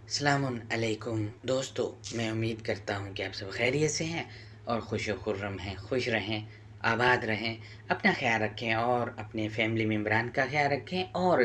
السلام علیکم دوستو، میں امید کرتا ہوں کہ آپ سب خیریت سے ہیں اور خوش و خرم ہیں، خوش رہیں، آباد رہیں، اپنا خیال رکھیں اور اپنے فیملی ممبران کا خیال رکھیں، اور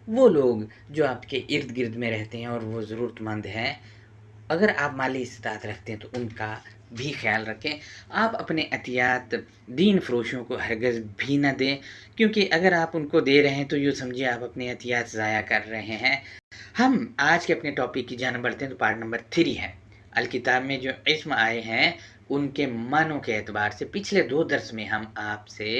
وہ لوگ جو آپ کے ارد گرد میں رہتے ہیں اور وہ ضرورت مند ہیں، اگر آپ مالی استطاعت رکھتے ہیں تو ان کا بھی خیال رکھیں۔ آپ اپنے عطیات دین فروشوں کو ہرگز بھی نہ دیں، کیونکہ اگر آپ ان کو دے رہے ہیں تو یوں سمجھیے آپ اپنے عطیات ضائع کر رہے ہیں۔ ہم آج کے اپنے ٹاپک کی جانب بڑھتے ہیں تو پارٹ نمبر 3 ہے۔ الکتاب میں جو اسم آئے ہیں ان کے معنوں کے اعتبار سے پچھلے 2 درس میں ہم آپ سے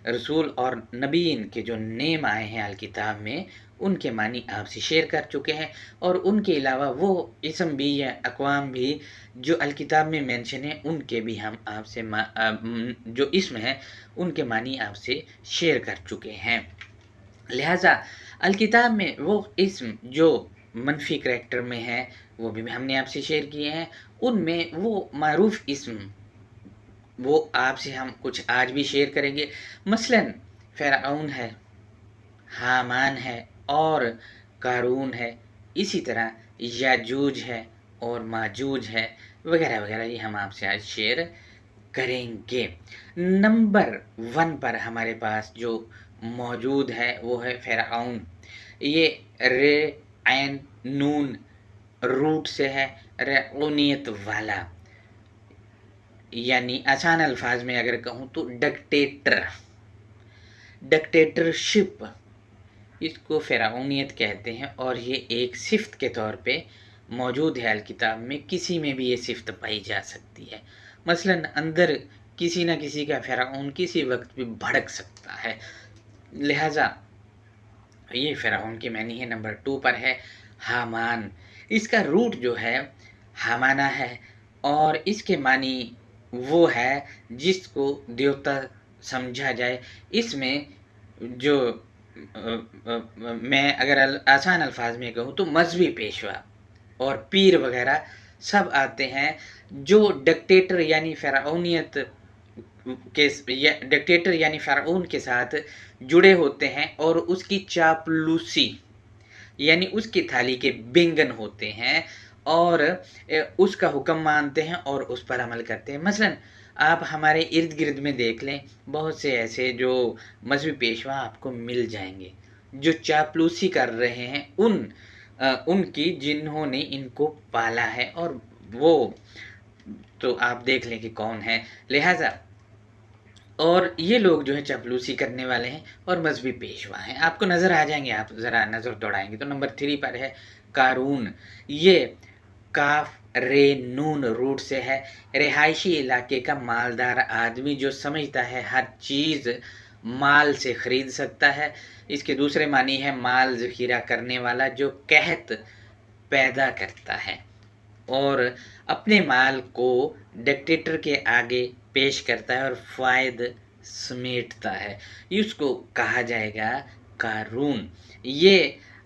رسول اور نبیین کے جو نیم آئے ہیں الکتاب میں ان کے معنی آپ سے شیئر کر چکے ہیں، اور ان کے علاوہ وہ اسم بھی یا اقوام بھی جو الکتاب میں مینشن ہیں ان کے بھی ہم آپ سے جو اسم ہیں ان کے معنی آپ سے شیئر کر چکے ہیں۔ لہٰذا الکتاب میں وہ اسم جو منفی کریکٹر میں ہے وہ بھی ہم نے آپ سے شیئر کیے ہیں، ان میں وہ معروف اسم وہ آپ سے ہم کچھ آج بھی شیئر کریں گے۔ مثلاً فرعون ہے، حامان ہے اور قارون ہے، اسی طرح یاجوج ہے اور ماجوج ہے، وغیرہ وغیرہ، یہ ہم آپ سے آج شیئر کریں گے۔ نمبر 1 پر ہمارے پاس جو موجود ہے وہ ہے فرعون۔ یہ رے عین نون روٹ سے ہے، رعونیت والا، یعنی آسان الفاظ میں اگر کہوں تو ڈکٹیٹرشپ، اس کو فرعونیت کہتے ہیں، اور یہ ایک صفت کے طور پہ موجود ہے الکتاب میں، کسی میں بھی یہ صفت پائی جا سکتی ہے۔ مثلاً اندر کسی نہ کسی کا فرعون کسی وقت بھی بھڑک سکتا ہے، لہٰذا یہ فرعون کی معنی ہے۔ نمبر 2 پر ہے حامان۔ اس کا روٹ جو ہے حامانہ ہے، اور اس کے معنی وہ ہے جس کو دیوتا سمجھا جائے۔ اس میں جو میں اگر آسان الفاظ میں کہوں تو مذہبی پیشوا اور پیر وغیرہ سب آتے ہیں جو ڈکٹیٹر یعنی فرعونیت ڈکٹیٹر یعنی فرعون کے ساتھ جڑے ہوتے ہیں، اور اس کی چاپلوسی یعنی اس کی تھالی کے بینگن ہوتے ہیں، اور اس کا حکم مانتے ہیں اور اس پر عمل کرتے ہیں۔ مثلاً آپ ہمارے ارد گرد میں دیکھ لیں، بہت سے ایسے جو مذہبی پیشوا آپ کو مل جائیں گے جو چاپلوسی کر رہے ہیں ان کی جنہوں نے ان کو پالا ہے، اور وہ تو آپ دیکھ لیں کہ کون ہے۔ لہٰذا اور یہ لوگ جو ہے چاپلوسی کرنے والے ہیں اور مذہبی پیشوا ہیں، آپ کو نظر آ جائیں گے، آپ ذرا نظر دوڑائیں گے تو۔ نمبر 3 پر ہے قارون۔ یہ کاف رے نون روٹ سے ہے، رہائشی علاقے کا مالدار آدمی جو سمجھتا ہے ہر چیز مال سے خرید سکتا ہے۔ اس کے دوسرے معنی ہے مال ذخیرہ کرنے والا جو قحط پیدا کرتا ہے اور اپنے مال کو ڈکٹیٹر کے آگے پیش کرتا ہے اور فائد سمیٹتا ہے، اس کو کہا جائے گا قارون۔ یہ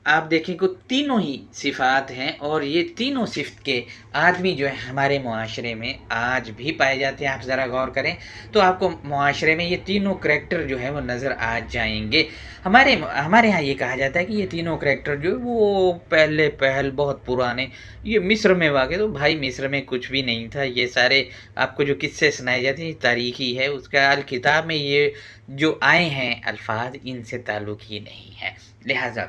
آپ دیکھیں کہ تینوں ہی صفات ہیں، اور یہ تینوں صفت کے آدمی جو ہے ہمارے معاشرے میں آج بھی پائے جاتے ہیں۔ آپ ذرا غور کریں تو آپ کو معاشرے میں یہ تینوں کریکٹر جو ہے وہ نظر آ جائیں گے۔ ہمارے ہاں یہ کہا جاتا ہے کہ یہ تینوں کریکٹر جو وہ پہل بہت پرانے، یہ مصر میں واقع، تو بھائی مصر میں کچھ بھی نہیں تھا، یہ سارے آپ کو جو قصے سنائے جاتے ہیں تاریخی ہے، اس کا الکتاب میں یہ جو آئے ہیں الفاظ ان سے تعلق ہی نہیں ہے۔ لہٰذا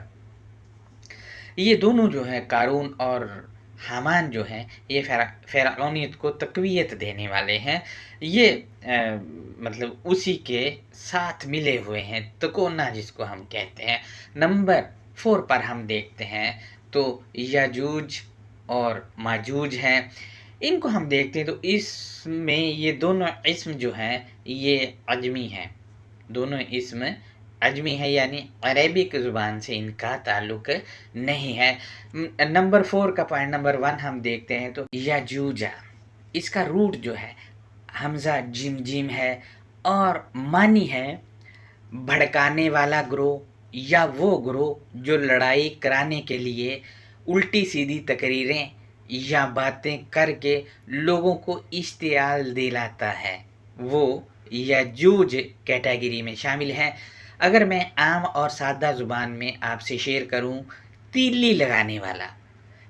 یہ دونوں جو ہیں قارون اور حامان جو ہیں یہ فرعونیت کو تقویت دینے والے ہیں، یہ مطلب اسی کے ساتھ ملے ہوئے ہیں، تکونا جس کو ہم کہتے ہیں۔ نمبر 4 پر ہم دیکھتے ہیں تو یاجوج اور ماجوج ہیں۔ ان کو ہم دیکھتے ہیں تو اس میں یہ دونوں اسم جو ہیں یہ عجمی ہیں، دونوں اسم عجمی ہے، یعنی عربک زبان سے ان کا تعلق نہیں ہے۔ نمبر 4 کا پوائنٹ نمبر 1 ہم دیکھتے ہیں تو یاجوجا، اس کا روٹ جو ہے حمزہ جیم ہے، اور معنی ہے بھڑکانے والا گروہ یا وہ گروہ جو لڑائی کرانے کے لیے الٹی سیدھی تقریریں یا باتیں کر کے لوگوں کو اشتعال دلاتا ہے، وہ یاجوج کیٹیگری میں شامل ہیں۔ اگر میں عام اور سادہ زبان میں آپ سے شیئر کروں، تیلی لگانے والا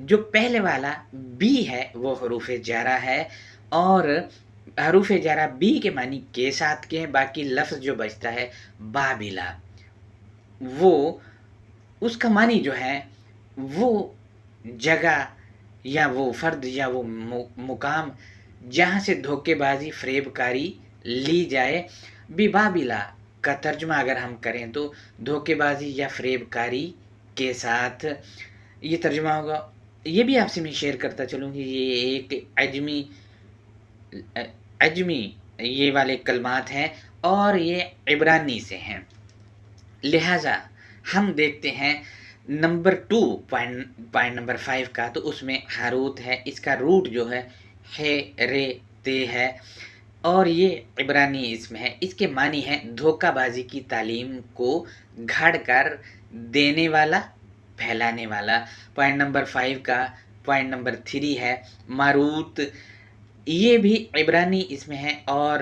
جو پہلے والا بی ہے وہ حروف جارہ ہے، اور حروف جارہ بی کے معنی کے ساتھ کے ہیں، باقی لفظ جو بچتا ہے بابلا، وہ اس کا معنی جو ہے وہ جگہ یا وہ فرد یا وہ مقام جہاں سے دھوکے بازی فریب کاری لی جائے۔ بابلا کا ترجمہ اگر ہم کریں تو دھوکے بازی یا فریب کاری کے ساتھ، یہ ترجمہ ہوگا۔ یہ بھی آپ سے میں شیئر کرتا چلوں کہ یہ ایک عجمی یہ والے کلمات ہیں اور یہ عبرانی سے ہیں، لہٰذا ہم دیکھتے ہیں نمبر 2 پوائنٹ نمبر 5 کا، تو اس میں ہاروت ہے، اس کا روٹ جو ہے رے تے ہے، اور یہ عبرانی اسم ہے، اس کے معنی ہے دھوکہ بازی کی تعلیم کو گھڑ کر دینے والا، پھیلانے والا۔ پوائنٹ نمبر 5 کا پوائنٹ نمبر 3 ہے ماروت، یہ بھی عبرانی اسم ہے اور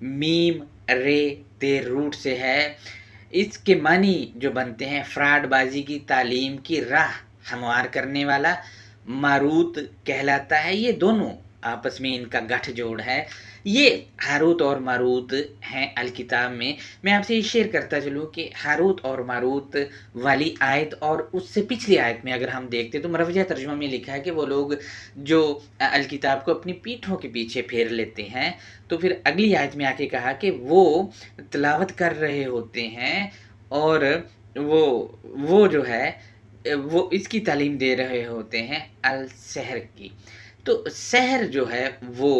میم رے تے روٹ سے ہے، اس کے معنی جو بنتے ہیں فراڈ بازی کی تعلیم کی راہ ہموار کرنے والا ماروت کہلاتا ہے۔ یہ دونوں آپس میں ان کا گٹھ جوڑ ہے، یہ ہاروت اور ماروت ہیں الکتاب میں۔ میں آپ سے یہ شیئر کرتا چلوں کہ ہاروت اور ماروت والی آیت اور اس سے پچھلی آیت میں اگر ہم دیکھتے تو مروجہ ترجمہ میں لکھا ہے کہ وہ لوگ جو الکتاب کو اپنی پیٹھوں کے پیچھے پھیر لیتے ہیں، تو پھر اگلی آیت میں آ کے کہا کہ وہ تلاوت کر رہے ہوتے ہیں اور وہ جو ہے وہ اس کی تعلیم دے رہے ہوتے ہیں السحر کی۔ تو سحر جو ہے وہ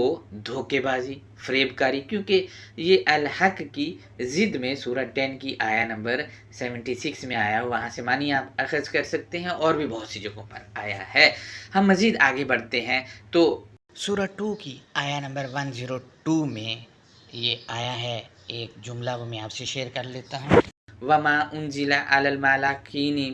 دھوکے بازی، فریب کاری، کیونکہ یہ الحق کی ضد میں سورہ 10 کی آیا نمبر 76 میں آیا، وہاں سے معنی آپ اخذ کر سکتے ہیں، اور بھی بہت سی جگہوں پر آیا ہے۔ ہم مزید آگے بڑھتے ہیں تو سورہ 2 کی آیا نمبر 102 میں یہ آیا ہے ایک جملہ، وہ میں آپ سے شیئر کر لیتا ہوں۔ وما انزل علی الملائکین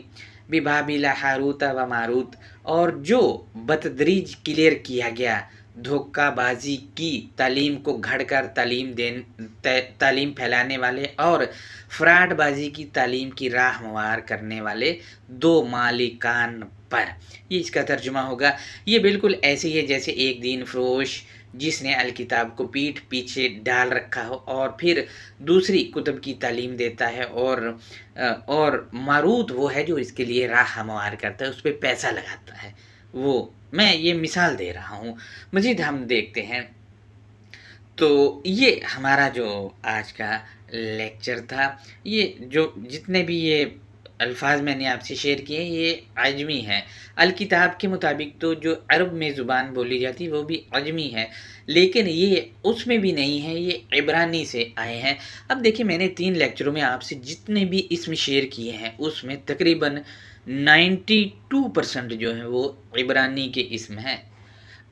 ببابل ہاروت و ماروت، اور جو بتدریج کلیئر کیا گیا دھوکہ بازی کی تعلیم کو گھڑ کر تعلیم پھیلانے والے اور فراڈ بازی کی تعلیم کی راہ ہموار کرنے والے دو مالکان پر، یہ اس کا ترجمہ ہوگا۔ یہ بالکل ایسے ہی ہے جیسے ایک دین فروش جس نے الکتاب کو پیٹھ پیچھے ڈال رکھا ہو اور پھر دوسری کتب کی تعلیم دیتا ہے، اور ماروت وہ ہے جو اس کے لیے راہ ہموار کرتا ہے، اس پہ پیسہ لگاتا ہے۔ وہ میں یہ مثال دے رہا ہوں۔ مزید ہم دیکھتے ہیں تو یہ ہمارا جو آج کا لیکچر تھا، یہ جو جتنے بھی یہ الفاظ میں نے آپ سے شیئر کیے یہ عجمی ہے۔ الکتاب کے مطابق تو جو عرب میں زبان بولی جاتی وہ بھی عجمی ہے، لیکن یہ اس میں بھی نہیں ہے، یہ عبرانی سے آئے ہیں۔ اب دیکھیں میں نے 3 لیکچروں میں آپ سے جتنے بھی اسم شیئر کیے ہیں اس میں تقریباً 92% جو ہیں وہ عبرانی کے اسم ہیں،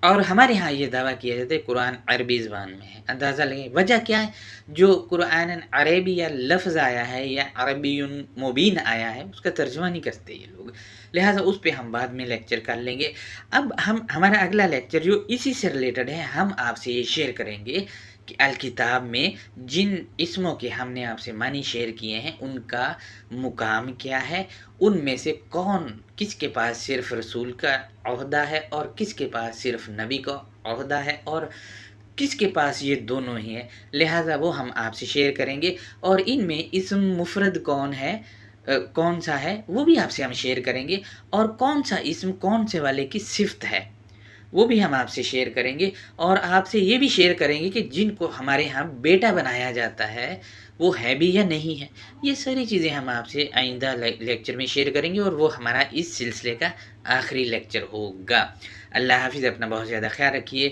اور ہمارے ہاں یہ دعویٰ کیا جاتا ہے قرآن عربی زبان میں ہے۔ اندازہ لگیں وجہ کیا ہے؟ جو قرآن عربی یا لفظ آیا ہے یا عربی مبین آیا ہے اس کا ترجمہ نہیں کرتے یہ لوگ، لہٰذا اس پہ ہم بعد میں لیکچر کر لیں گے۔ اب ہمارا اگلا لیکچر جو اسی سے ریلیٹڈ ہے، ہم آپ سے یہ شیئر کریں گے کہ الکتاب میں جن اسموں کے ہم نے آپ سے معنی شیئر کیے ہیں ان کا مقام کیا ہے، ان میں سے کس کے پاس صرف رسول کا عہدہ ہے اور کس کے پاس صرف نبی کا عہدہ ہے اور کس کے پاس یہ دونوں ہی ہیں، لہٰذا وہ ہم آپ سے شیئر کریں گے۔ اور ان میں اسم مفرد کون سا ہے وہ بھی آپ سے ہم شیئر کریں گے، اور کون سا اسم کون سے والے کی صفت ہے وہ بھی ہم آپ سے شیئر کریں گے، اور آپ سے یہ بھی شیئر کریں گے کہ جن کو ہمارے ہاں بیٹا بنایا جاتا ہے وہ ہے بھی یا نہیں ہے۔ یہ ساری چیزیں ہم آپ سے آئندہ لیکچر میں شیئر کریں گے، اور وہ ہمارا اس سلسلے کا آخری لیکچر ہوگا۔ اللہ حافظ، اپنا بہت زیادہ خیال رکھیے۔